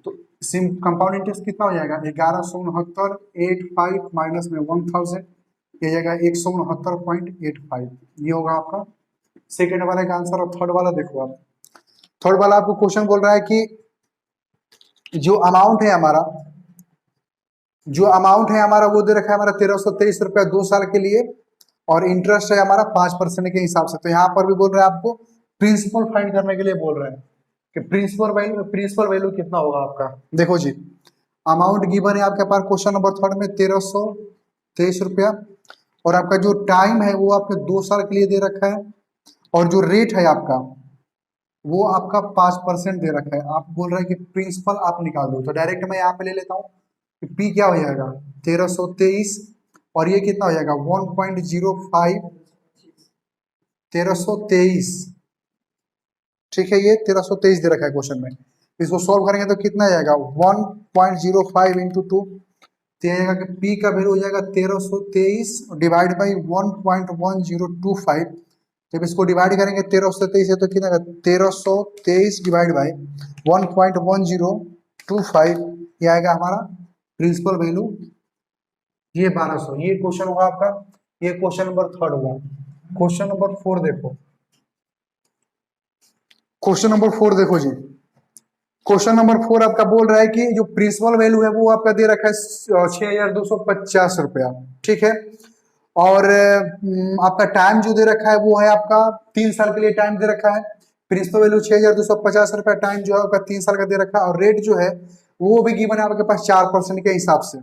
A: तो सिम कंपाउंड इंटरेस्ट कितना हो जाएगा 1169.85 माइनस में 1000, ये जाएगा 169.85, ये होगा आपका सेकेंड वाले का आंसर। और थर्ड वाला देखो आप, थर्ड वाला आपको क्वेश्चन बोल रहा है कि जो अमाउंट है हमारा वो दे रखा है हमारा 1323 रुपया 2 साल के लिए और इंटरेस्ट है हमारा 5% के हिसाब से। तो यहाँ पर भी बोल रहे हैं आपको प्रिंसिपल फाइंड करने के लिए बोल रहे हैं कि प्रिंसिपल वैल्यू कितना होगा आपका। देखो जी अमाउंट गिवन है आपके पास क्वेश्चन नंबर थर्ड में 1323 रुपया और आपका जो टाइम है वो आपके 2 साल के लिए दे रखा है और जो रेट है आपका वो आपका 5% दे रखा है। आप बोल रहे हैं कि प्रिंसिपल आप निकाल दो, तो डायरेक्ट मैं यहाँ पे ले लेता हूँ पी क्या हो जाएगा 1323, और ये कितना हो जाएगा 1.05, 1323, ठीक है, ये 1323 दे रखा है क्वेश्चन में। इसको सॉल्व करेंगे तो कितना जाएगा 1.05 इंटू टू, तो ये आएगा कि पी का वैल्यू हो जाएगा 1323 डिवाइड बाई 1.1025। जब इसको डिवाइड करेंगे 1323 है तो कितना 1323 डिवाइड बाई 1.1025, ये आएगा हमारा प्रिंसिपल वैल्यू, ये 1200। ये क्वेश्चन होगा आपका, ये क्वेश्चन नंबर 3 होगा। क्वेश्चन नंबर 4 देखो, क्वेश्चन नंबर 4 देखो जी। क्वेश्चन नंबर 4 आपका बोल रहा है कि जो प्रिंसिपल वैल्यू है वो आपका दे रखा है 6250 रुपया, ठीक है। और आपका टाइम जो दे रखा है वो है आपका 3 साल के लिए टाइम दे रखा है। प्रिंसिपल वैल्यू 6250 रुपया, टाइम जो है आपका 3 साल का दे रखा है, और रेट जो है वो भी गिवन है आपके पास 4% के हिसाब से,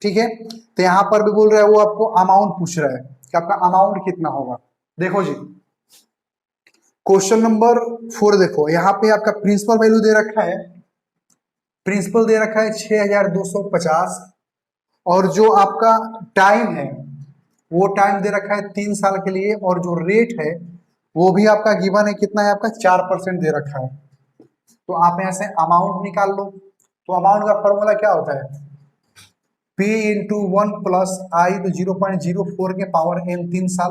A: ठीक है। तो यहाँ पर भी बोल रहा है वो आपको अमाउंट पूछ रहा है कि आपका अमाउंट कितना होगा। देखो जी क्वेश्चन नंबर 4 देखो, यहाँ पे आपका प्रिंसिपल वैल्यू दे रखा है, प्रिंसिपल दे रखा है 6250, और जो आपका टाइम है वो टाइम दे रखा है 3 साल के लिए, और जो रेट है वो भी आपका गिवन है, कितना है आपका 4% दे रखा है। तो आप यहाँ से अमाउंट निकाल लो। तो अमाउंट का फॉर्मूला क्या होता है, P इंटू 1 प्लस आई, तो 0.04 के पावर n 3 साल,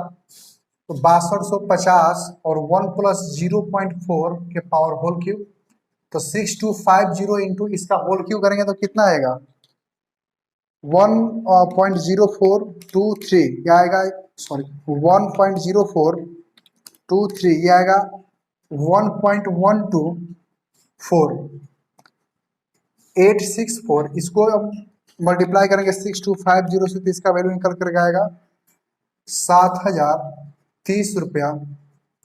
A: तो 6250 और 1 प्लस 0.4 के पावर होल क्यूब, तो 6250 इंटू इसका होल क्यूब करेंगे तो कितना आएगा 1.0423, क्या आएगा, सॉरी 1.0423, ये आएगा 1.124864। इसको अब मल्टीप्लाई करेंगे 6250 से, तो इसका वैल्यू निकल कर आएगा 7030 रुपया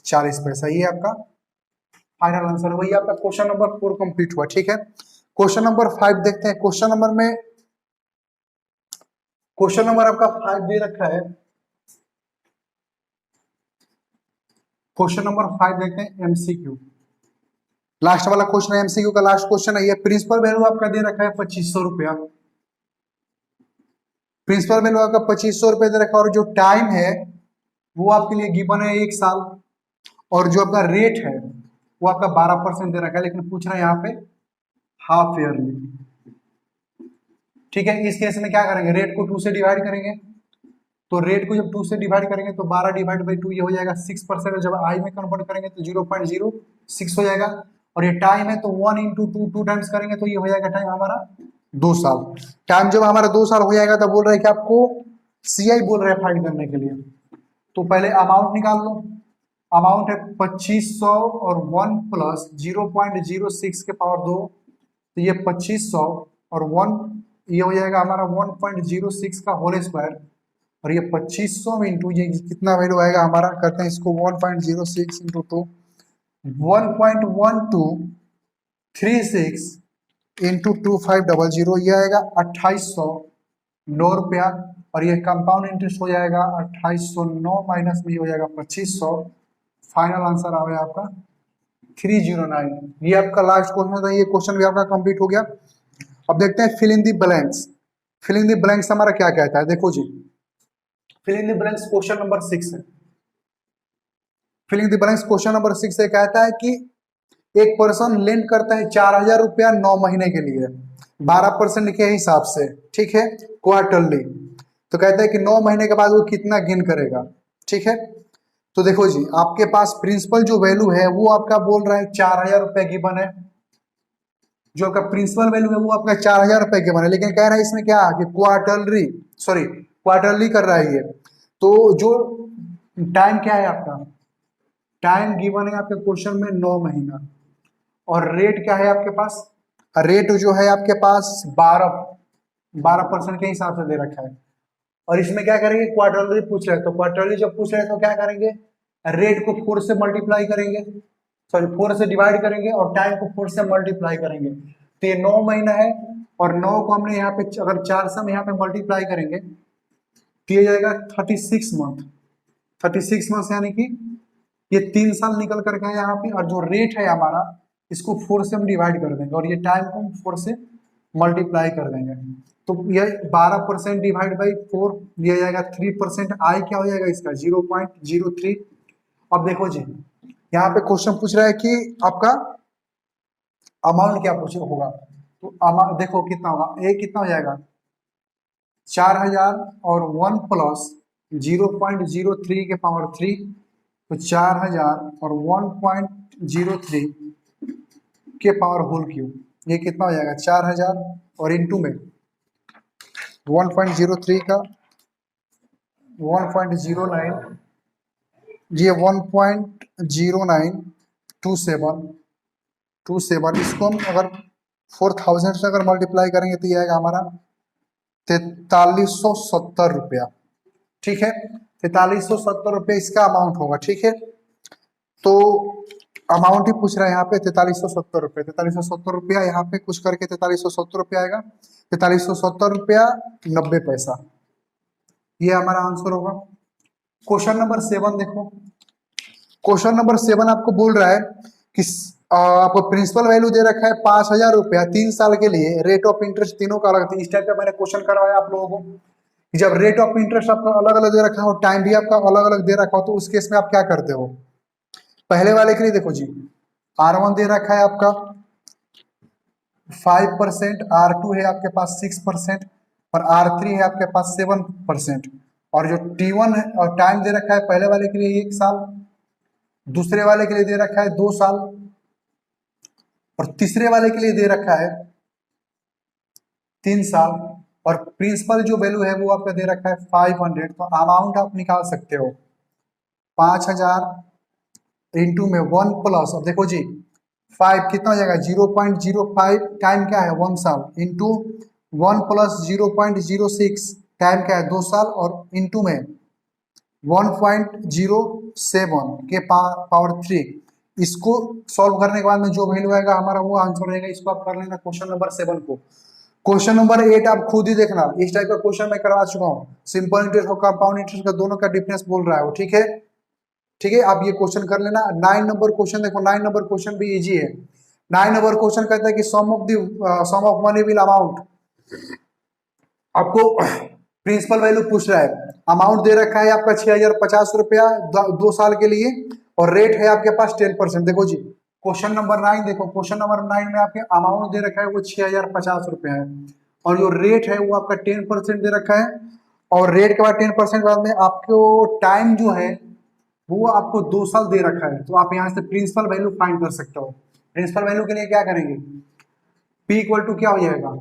A: 40 पैसा। ये आपका फाइनल आंसर, वही आपका क्वेश्चन नंबर 4 कंप्लीट हुआ, ठीक है। क्वेश्चन नंबर 5 देखते हैं। क्वेश्चन नंबर आपका 5 दे रखा है। क्वेश्चन नंबर 5 देखते हैं, एमसीक्यू, लास्ट वाला क्वेश्चन है, एमसीक्यू का लास्ट क्वेश्चन है। ये प्रिंसिपल वैल्यू आपका दे रखा है 2500 रुपया, प्रिंसिपल वैल्यू आपका 2500 रुपया दे रखा है, और जो टाइम है वो आपके लिए गिवन है 1 साल, और जो आपका रेट है वो आपका 12% दे रखा है, लेकिन पूछ रहा है यहाँ पे हाफ ईयरली, ठीक है। इस केस में क्या करेंगे, रेट को 2 से डिवाइड करेंगे, तो रेट को जब 2 से डिवाइड करेंगे तो 12 डिवाइड बाई 2 ये हो जाएगा 6%, और जब आई में कन्वर्ट करेंगे तो 0.06 हो जाएगा, और ये टाइम है तो 1 इंटू 2 टाइम्स करेंगे तो ये हो जाएगा टाइम हमारा 2 साल। टाइम जब हमारा 2 साल हो जाएगा तो बोल रहा है कि आपको सीआई बोल रहे हैं फाइंड करने के लिए। तो पहले अमाउंट निकाल लो, अमाउंट है 2500 और 1 प्लस 0.06 के पावर 2, तो ये 2500 और 1, ये हो जाएगा हमारा 1.06 का होल स्क्वायर, और ये 2500 इंटू ये कितना वैल्यू आएगा हमारा, करते हैं इसको 1.06 इंटू 2, 1.1236 इंटू 2500, ये आएगा 2809 रुपया, और ये कंपाउंड इंटरेस्ट हो जाएगा 2809 माइनस में ये हो जाएगा 2500। फाइनल आंसर आ गया आपका 309। ये आपका लास्ट क्वेश्चन था, ये क्वेश्चन भी आपका कंप्लीट हो गया। अब देखते हैं fill in the blanks. Fill in the blanks हमारा क्या कहता है, देखो जी fill in the blanks question number 6 है। Fill in the blanks question number 6 से कहता है कि एक पर्सन लेंड करता है 4000 रुपया 9 महीने के लिए 12% के हिसाब से, ठीक है, क्वार्टरली। तो कहता है कि 9 महीने के बाद वो कितना गेन करेगा, ठीक है। तो देखो जी आपके पास प्रिंसिपल जो वैल्यू है वो आपका बोल रहा है 4000 रुपया गिवन है, जो आपका प्रिंसिपल वैल्यू है वो आपका 4000 रुपए गिवन है, लेकिन कह रहा है इसमें क्या कि क्वार्टरली कर रहा है ये। तो जो टाइम क्या है आपका, टाइम गिवन है आपके क्वेश्चन में 9 महीना, और रेट क्या है आपके पास, रेट जो है आपके पास 12% के हिसाब से दे रखा है। और इसमें क्या करेंगे, क्वार्टरली पूछ रहे हैं, तो क्वार्टरली जब पूछ रहे हैं तो क्या करेंगे, रेट को 4 से मल्टीप्लाई करेंगे, सॉरी 4 से डिवाइड करेंगे, और टाइम को 4 से मल्टीप्लाई करेंगे। तो ये 9 महीना है, और 9 को हमने यहाँ पे अगर 4 से हम यहाँ पे मल्टीप्लाई करेंगे तो ये जाएगा 36 मंथ, 36 मंथ यानी कि ये 3 साल निकल करके है यहाँ पे। और जो रेट है हमारा इसको 4 से हम डिवाइड कर देंगे, और ये टाइम को हम 4 से मल्टीप्लाई कर देंगे। तो यह 12% डिवाइड बाई 4 दिया जाएगा 3%। आई क्या हो जाएगा इसका 0.03। अब देखो जी, यहाँ पे क्वेश्चन पूछ रहा है कि आपका अमाउंट क्या पूछ होगा। तो अमाउंट देखो कितना होगा, ए कितना हो जाएगा 4000 और 1 प्लस 0.03 के पावर 3, तो 4000 और 1.03 के पावर होल क्यूब, ये कितना हो जाएगा 4000 और इंटू में 1.03 का 1.09, ये 1.0927 इसको हम अगर 4000 से अगर मल्टीप्लाई करेंगे तो ये आएगा हमारा 4370 रुपया। ठीक है, 4370 रुपये इसका अमाउंट होगा। ठीक है, तो अमाउंट ही पूछ रहा है यहाँ पे 4370 रुपये। 4370 रुपया यहाँ पे कुछ करके 4370 रुपया आएगा, 4370 रुपया 90 पैसा, ये हमारा आंसर होगा। क्वेश्चन नंबर 7 देखो। क्वेश्चन नंबर 7 आपको बोल रहा है कि आपको प्रिंसिपल वैल्यू दे रखा है 5000 रुपया 3 साल के लिए, रेट ऑफ इंटरेस्ट तीनों का अलग था। इस टाइप का मैंने क्वेश्चन करवाया आप लोगों को कि जब रेट ऑफ इंटरेस्ट आपका अलग अलग दे रखा हो, टाइम भी आपका अलग अलग दे रखा हो, तो उस केस में आप क्या करते हो। पहले वाले के लिए देखो जी, R1 दे रखा है आपका 5%, R2 है आपके पास 6% और R3 है आपके पास 7%। और जो T1 है और टाइम दे रखा है पहले वाले के लिए 1 साल, दूसरे वाले के लिए दे रखा है 2 साल और तीसरे वाले के लिए दे रखा है 3 साल। और प्रिंसिपल जो वैल्यू है वो आपका दे रखा है 500। तो अमाउंट आप निकाल सकते हो 5000 इंटू में 1 प्लस, अब देखो जी 5 कितना हो जाएगा 0.05, टाइम क्या है 1 साल, इंटू 1 प्लस 0.06, टाइम क्या है 2 साल, और इंटू में 1.07 के पावर 3। इसको सॉल्व करने के बाद में जो वैल्यू आएगा हमारा वो आंसर रहेगा। इसको आप कर लेना क्वेश्चन नंबर 7 को। क्वेश्चन नंबर 8 आप खुद ही देखना, इस टाइप का क्वेश्चन मैं करवा चुका हूँ। सिंपल इंटरेस्ट और कंपाउंड इंटरेस्ट का दोनों का डिफरेंस बोल रहा है वो। ठीक है, ठीक है, आप ये क्वेश्चन कर लेना। 9 नंबर क्वेश्चन देखो, 9 नंबर क्वेश्चन भी इजी है। 9 नंबर क्वेश्चन कहता है कि सम ऑफ मनी विल अमाउंट, आपको प्रिंसिपल वैल्यू पूछ रहा है, अमाउंट दे रखा है आपका 6050 रुपया 2 साल के लिए, और रेट है आपके पास 10%। देखो जी क्वेश्चन नंबर 9 देखो, क्वेश्चन नंबर 9 में आपके अमाउंट दे रखा है वो 6050 रुपया है, और जो रेट है वो आपका 10% दे रखा है, और रेट के बाद 10% बाद में आपको टाइम जो है वो आपको 2 साल दे रखा है। तो आप यहाँ से प्रिंसिपल वैल्यू फाइंड कर सकते हो। प्रिंसिपल वैल्यू के लिए क्या करेंगे, P इक्वल टू क्या हो जाएगा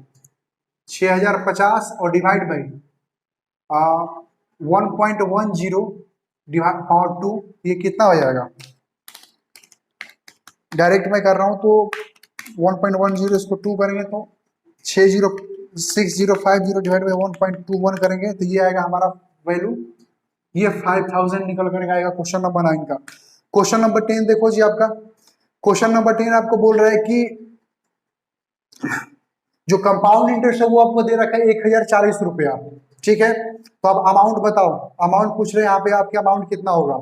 A: 6050 और डिवाइड बाई 1.10 डिवाइड पावर 2, ये कितना हो जाएगा, डायरेक्ट मैं कर रहा हूँ तो 1.10 इसको 2 करेंगे तो 6050 डिवाइड बाई 1.21 करेंगे तो ये आएगा हमारा वैल्यू, ये 5000 निकल कर आएगा क्वेश्चन नंबर 9 का। क्वेश्चन नंबर 10 देखो जी आपका। क्वेश्चन नंबर 10 आपको बोल रहा है कि जो कंपाउंड इंटरेस्ट है वो आपको दे रखा है 1040 रुपया। ठीक है, तो अब अमाउंट बताओ, अमाउंट पूछ रहे हैं यहाँ पे आपके अमाउंट कितना होगा।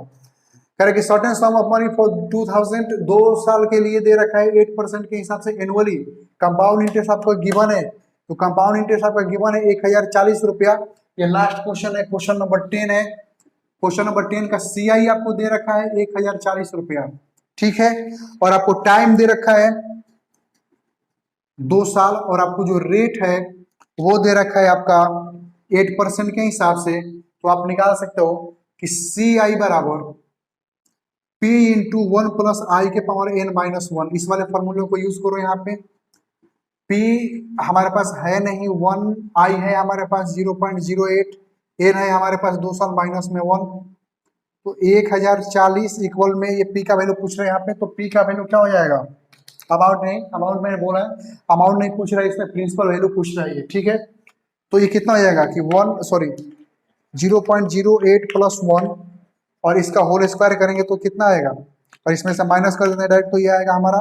A: कह रहे कि certain some of money for 2000, 2 साल के लिए दे रखा है 8% के हिसाब से एनुअली। कंपाउंड इंटरेस्ट आपको गिवन है, तो कंपाउंड इंटरेस्ट आपका गिवन है 1040 रुपया। ये लास्ट क्वेश्चन है, क्वेश्चन नंबर 10 है। क्वेश्चन नंबर 10 का CI आपको दे रखा है 1040 रुपया। ठीक है, और आपको टाइम दे रखा है 2 साल, और आपको जो रेट है वो दे रखा है आपका 8% के हिसाब से। तो आप निकाल सकते हो कि CI बराबर P इंटू 1 प्लस आई के पावर n-1। इस वाले फॉर्मूले को यूज करो। यहाँ पे P हमारे पास है नहीं 1, I है हमारे पास 0.08, n है हमारे पास 2 साल माइनस में 1, तो 1040 इक्वल में ये P का वैल्यू पूछ रहे हैं यहाँ पे। तो P का वैल्यू क्या हो जाएगा, अमाउंट नहीं, अमाउंट मैंने बोला है अमाउंट नहीं पूछ रहा है, इसमें प्रिंसिपल वैल्यू पूछ रहा है। ठीक है, तो ये कितना हो जाएगा कि 0.08 प्लस 1, और इसका होल स्क्वायर करेंगे तो कितना आएगा, और इसमें से माइनस कर देते हैं डायरेक्ट, तो ये आएगा हमारा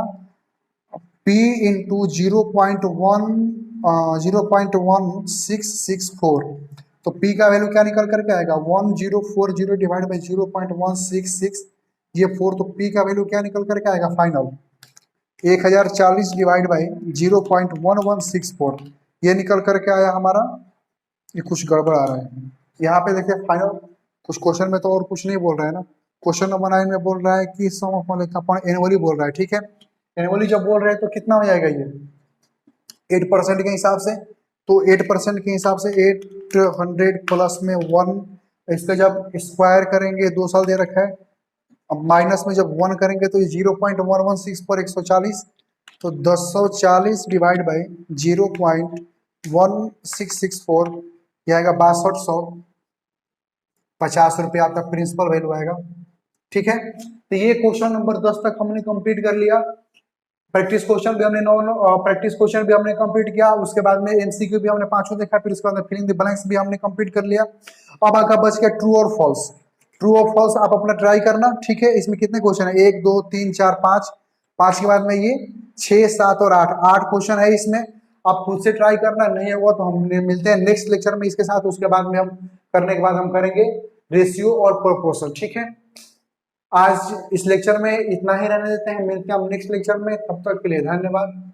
A: P इंटू 0.1664। तो P का वैल्यू क्या निकल करके आएगा 1040 डिवाइड बाई 0.166, ये 4, तो P का वैल्यू क्या निकल करके आएगा फाइनल 1040 डिवाइड बाई 0.1164। ये निकल करके आया हमारा, ये कुछ गड़बड़ आ रहा है यहाँ पे देखिए फाइनल। कुछ क्वेश्चन में तो और कुछ नहीं बोल रहा है ना। क्वेश्चन नंबर 9 में बोल रहा है कि सम ऑफ मॉलिक्यूल अपॉन एनुअली बोल रहा है, ठीक है। एनुअली जब बोल रहे हैं तो कितना हो जाएगा ये 8% के हिसाब से, तो 8% के हिसाब से 800 प्लस में 1, इसका जब स्क्वायर करेंगे 2 साल दे रखा है। अब माइनस में जब 1 करेंगे तो ये 0.116 पर 140, तो 1040 डिवाइड बाई 0.1664, ये आएगा 6200, 50 रुपये आपका प्रिंसिपल वैल्यू आएगा, ठीक है। तो ये क्वेश्चन नंबर 10 तक हमने कंप्लीट कर लिया। प्रैक्टिस क्वेश्चन भी हमने प्रैक्टिस क्वेश्चन भी हमने कंप्लीट किया, उसके बाद में एमसीक्यू भी हमने 5 देखा, फिर उसके बाद में फिलिंग द ब्लैंक्स भी हमने कंप्लीट कर लिया। अब आपका बच गया ट्रू और फॉल्स। ट्रू और फॉल्स आप अपना ट्राई करना, ठीक है। इसमें कितने क्वेश्चन है, 1 2 3 4 5, 5 के बाद में ये 6 7 और 8, 8 क्वेश्चन है इसमें। आप खुद से ट्राई करना, नहीं होगा तो हम मिलते हैं नेक्स्ट लेक्चर में इसके साथ। उसके बाद में हम करने के बाद हम करेंगे रेशियो और प्रोपोर्शन, ठीक है। आज इस लेक्चर में इतना ही रहने देते हैं, मिलते हैं हम नेक्स्ट लेक्चर में, तब तक के लिए धन्यवाद।